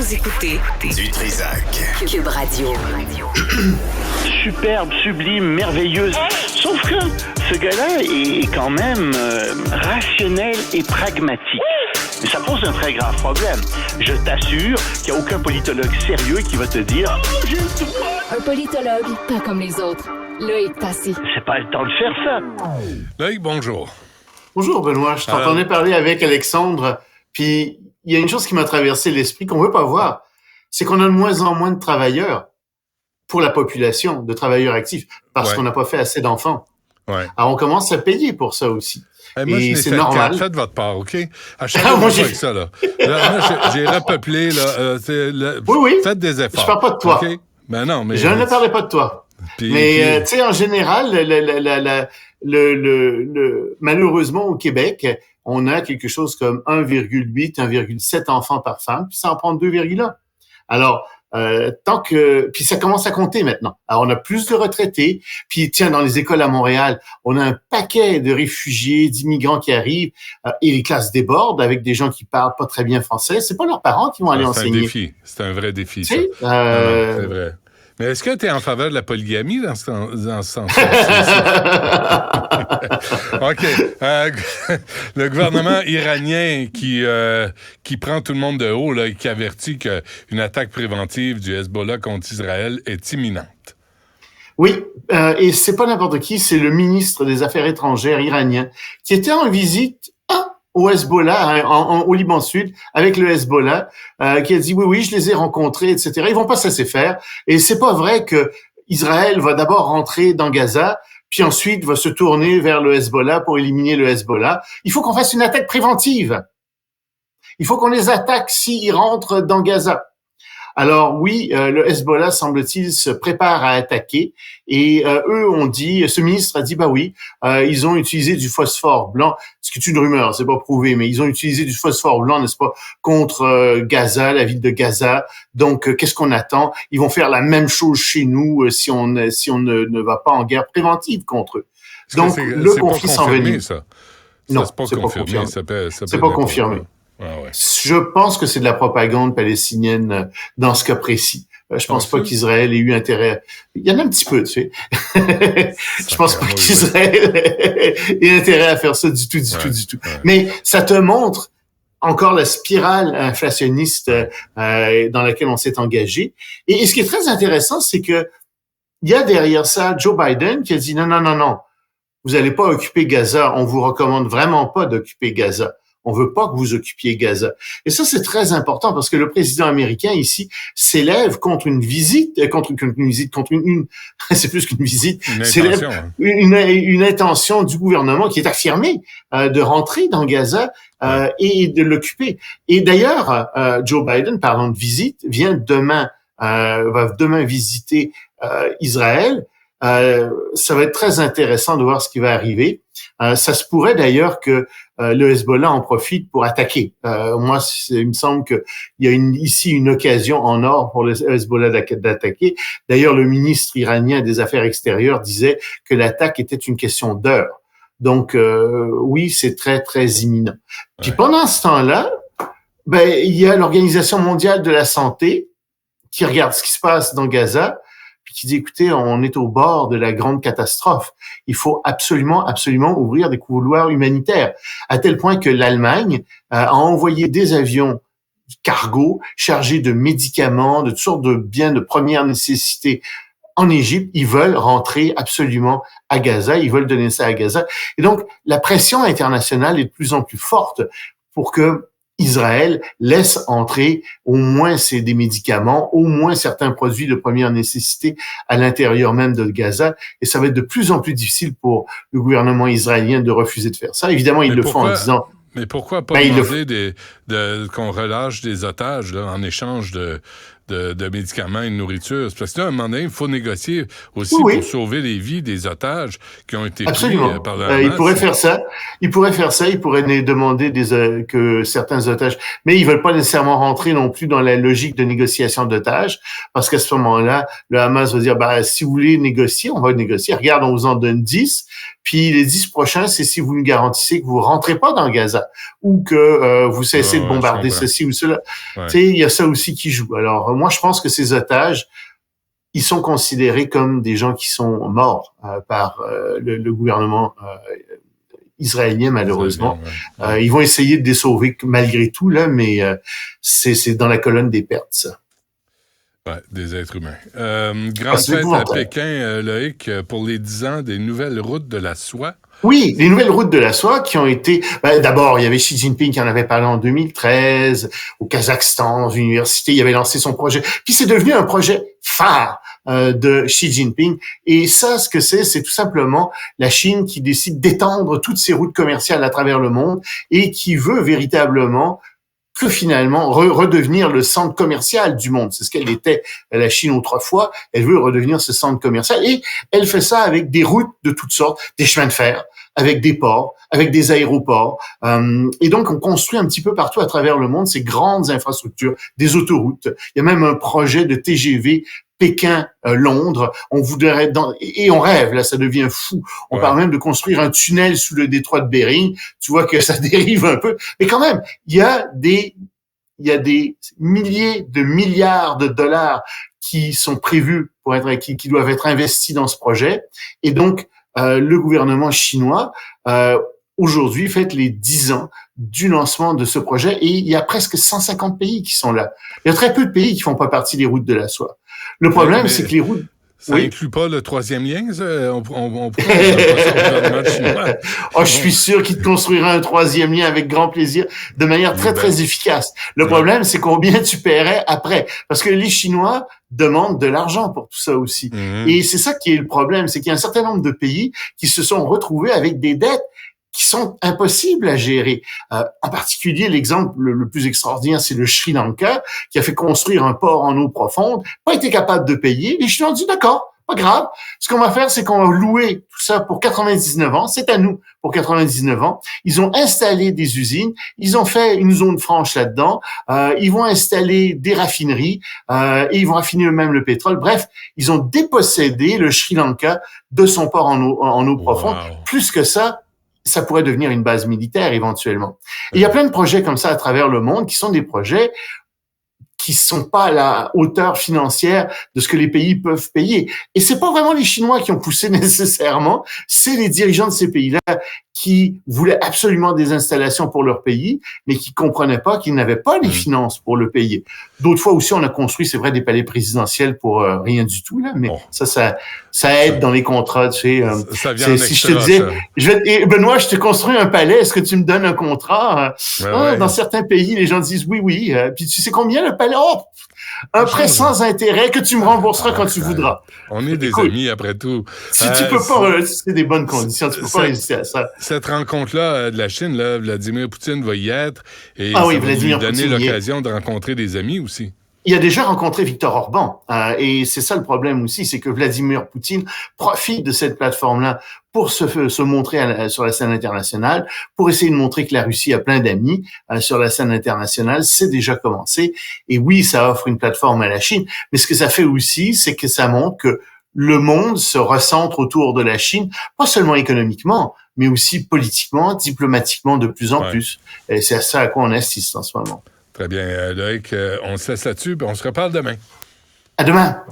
Vous écoutez Du Trizac. Cube Radio. Superbe, sublime, merveilleuse. Sauf que ce gars-là est quand même rationnel et pragmatique. Mais ça pose un très grave problème. Je t'assure qu'il n'y a aucun politologue sérieux qui va te dire « Oh, j'ai le droit! » Un politologue, pas comme les autres. Loïc Passy. C'est pas le temps de faire ça. Loïc, bonjour. Bonjour Benoît, je t'entendais parler avec Alexandre, puis il y a une chose qui m'a traversé l'esprit qu'on veut pas voir, c'est qu'on a de moins en moins de travailleurs pour la population, de travailleurs actifs, parce qu'on n'a pas fait assez d'enfants. Ouais. Alors on commence à payer pour ça aussi. Moi, et je n'ai c'est fait normal. 4. Faites votre part, OK? À chaque fois avec ça, là. Moi, j'ai repeuplé, là. Oui. Faites des efforts. Je parle pas de toi. Okay? Ben non, mais... Je ne parlais pas de toi. Puis, mais, tu sais, en général, malheureusement, au Québec, on a quelque chose comme 1,8, 1,7 enfants par femme, puis ça en prend 2,1. Alors, puis ça commence à compter maintenant. Alors, on a plus de retraités, puis tiens, dans les écoles à Montréal, on a un paquet de réfugiés, d'immigrants qui arrivent, et les classes débordent avec des gens qui parlent pas très bien français. C'est pas leurs parents qui vont aller enseigner. C'est un vrai défi, ça. C'est vrai. Mais est-ce que tu es en faveur de la polygamie dans ce sens-là? OK. Le gouvernement iranien qui prend tout le monde de haut là, et qui avertit qu'une attaque préventive du Hezbollah contre Israël est imminente. Oui, et c'est pas n'importe qui, c'est le ministre des Affaires étrangères iranien qui était en visite au Hezbollah, au Liban Sud, avec le Hezbollah, qui a dit oui, je les ai rencontrés, etc. Ils vont pas se laisser faire. Et c'est pas vrai que Israël va d'abord rentrer dans Gaza, puis ensuite va se tourner vers le Hezbollah pour éliminer le Hezbollah. Il faut qu'on fasse une attaque préventive. Il faut qu'on les attaque s'ils rentrent dans Gaza. Alors oui, le Hezbollah, semble-t-il, se prépare à attaquer et eux ont dit, ce ministre a dit, ils ont utilisé du phosphore blanc, ce qui est une rumeur, c'est pas prouvé, mais ils ont utilisé du phosphore blanc, n'est-ce pas, contre Gaza, la ville de Gaza. Donc, qu'est-ce qu'on attend? Ils vont faire la même chose chez nous si on ne va pas en guerre préventive contre eux. Donc, le conflit s'envenime. Non, c'est pas confirmé. C'est pas confirmé. Ah ouais. Je pense que c'est de la propagande palestinienne dans ce cas précis. Je pense pas qu'Israël ait eu intérêt. Il y en a un petit peu, tu sais. Je pense pas qu'Israël ait intérêt à faire ça du tout. Ouais. Mais ça te montre encore la spirale inflationniste dans laquelle on s'est engagé. Et ce qui est très intéressant, c'est que il y a derrière ça Joe Biden qui a dit non. Vous allez pas occuper Gaza. On vous recommande vraiment pas d'occuper Gaza. On veut pas que vous occupiez Gaza. Et ça, c'est très important parce que le président américain ici s'élève contre une c'est plus qu'une visite, une intention du gouvernement qui est affirmée de rentrer dans Gaza et de l'occuper. Et d'ailleurs, Joe Biden, parlant de visite, va demain visiter Israël. Ça va être très intéressant de voir ce qui va arriver. Ça se pourrait d'ailleurs que le Hezbollah en profite pour attaquer. Il me semble qu'il y a ici une occasion en or pour le Hezbollah d'attaquer. D'ailleurs, le ministre iranien des Affaires extérieures disait que l'attaque était une question d'heure. Donc, oui, c'est très, très imminent. Puis pendant ce temps-là, il y a l'Organisation mondiale de la santé qui regarde ce qui se passe dans Gaza, puis qui dit, écoutez, on est au bord de la grande catastrophe. Il faut absolument ouvrir des couloirs humanitaires. À tel point que l'Allemagne a envoyé des avions cargo chargés de médicaments, de toutes sortes de biens de première nécessité en Égypte. Ils veulent rentrer absolument à Gaza. Ils veulent donner ça à Gaza. Et donc, la pression internationale est de plus en plus forte pour que Israël laisse entrer au moins des médicaments, au moins certains produits de première nécessité à l'intérieur même de Gaza. Et ça va être de plus en plus difficile pour le gouvernement israélien de refuser de faire ça. Évidemment, ils le font en disant... Mais pourquoi pas demander qu'on relâche des otages là, en échange de médicaments et de nourriture. C'est parce que là, à un moment donné, il faut négocier aussi Oui. pour sauver les vies des otages qui ont été Absolument. pris par le Hamas. Il pourrait faire ça. Il pourrait demander que certains otages, mais ils veulent pas nécessairement rentrer non plus dans la logique de négociation d'otages, parce qu'à ce moment-là, le Hamas va dire, si vous voulez négocier, on va négocier. Regarde, on vous en donne 10, puis les 10 prochains, c'est si vous nous garantissez que vous rentrez pas dans Gaza ou que vous cessez de bombarder ceci ou cela. Ouais. Tu sais, il y a ça aussi qui joue. Alors, moi, je pense que ces otages, ils sont considérés comme des gens qui sont morts par le gouvernement israélien, malheureusement. Ils vont essayer de les sauver malgré tout, là, mais c'est dans la colonne des pertes, ça. Ouais, des êtres humains. Grande fête à Pékin, Loïc, pour les 10 ans des nouvelles routes de la soie. Oui, les nouvelles routes de la soie qui ont été... d'abord, il y avait Xi Jinping qui en avait parlé en 2013, au Kazakhstan, dans une université, il avait lancé son projet. Puis c'est devenu un projet phare de Xi Jinping. Et ça, ce que c'est tout simplement la Chine qui décide d'étendre toutes ses routes commerciales à travers le monde et qui veut véritablement que finalement redevenir le centre commercial du monde. C'est ce qu'elle était, la Chine, autrefois. Elle veut redevenir ce centre commercial et elle fait ça avec des routes de toutes sortes, des chemins de fer, avec des ports, avec des aéroports. Et donc, on construit un petit peu partout à travers le monde ces grandes infrastructures, des autoroutes. Il y a même un projet de TGV Pékin-Londres. On voudrait et on rêve, là, ça devient fou. On parle même de construire un tunnel sous le détroit de Bering. Tu vois que ça dérive un peu. Mais quand même, il y a des milliers de milliards de dollars qui sont prévus qui doivent être investis dans ce projet. Et donc, le gouvernement chinois, aujourd'hui, fête les 10 ans du lancement de ce projet et il y a presque 150 pays qui sont là. Il y a très peu de pays qui font pas partie des routes de la soie. Le problème, c'est que les routes... Ça inclut pas le 3e lien, ça? On pourrait chinois. Je suis sûr qu'il te construira un 3e lien avec grand plaisir, de manière très, très efficace. Le problème, c'est combien tu paierais après. Parce que les Chinois demandent de l'argent pour tout ça aussi. Et c'est ça qui est le problème, c'est qu'il y a un certain nombre de pays qui se sont retrouvés avec des dettes qui sont impossibles à gérer. En particulier, l'exemple le plus extraordinaire, c'est le Sri Lanka, qui a fait construire un port en eau profonde, pas été capable de payer. Les Chinois ont dit, d'accord, pas grave. Ce qu'on va faire, c'est qu'on va louer tout ça pour 99 ans. C'est à nous pour 99 ans. Ils ont installé des usines. Ils ont fait une zone franche là-dedans. Ils vont installer des raffineries et ils vont raffiner eux-mêmes le pétrole. Bref, ils ont dépossédé le Sri Lanka de son port en eau profonde. Plus que ça pourrait devenir une base militaire éventuellement. Et il y a plein de projets comme ça à travers le monde qui sont des projets qui sont pas à la hauteur financière de ce que les pays peuvent payer. Et c'est pas vraiment les Chinois qui ont poussé nécessairement, c'est les dirigeants de ces pays-là qui voulaient absolument des installations pour leur pays, mais qui comprenaient pas qu'ils n'avaient pas les finances pour le payer. D'autres fois aussi, on a construit, c'est vrai, des palais présidentiels pour rien du tout, là, mais ça aide dans les contrats, tu sais. Ça vient si je te disais, Benoît, je te construis un palais, est-ce que tu me donnes un contrat? Dans certains pays, les gens disent oui. Puis tu sais combien le palais? Un prêt sans intérêt que tu me rembourseras quand tu voudras. On est des amis, après tout. Si tu peux pas, c'est des bonnes conditions, tu peux pas résister à ça. Cette rencontre-là de la Chine, là, Vladimir Poutine va y être et ça va lui donner l'occasion de rencontrer des amis aussi. Il a déjà rencontré Viktor Orban et c'est ça le problème aussi, c'est que Vladimir Poutine profite de cette plateforme-là pour se montrer sur la scène internationale, pour essayer de montrer que la Russie a plein d'amis sur la scène internationale. C'est déjà commencé. Et oui, ça offre une plateforme à la Chine, mais ce que ça fait aussi, c'est que ça montre que le monde se recentre autour de la Chine, pas seulement économiquement, mais aussi politiquement, diplomatiquement de plus en plus. Et c'est à ça à quoi on assiste en ce moment. Très bien, Loïc, on se laisse là-dessus, puis on se reparle demain. À demain.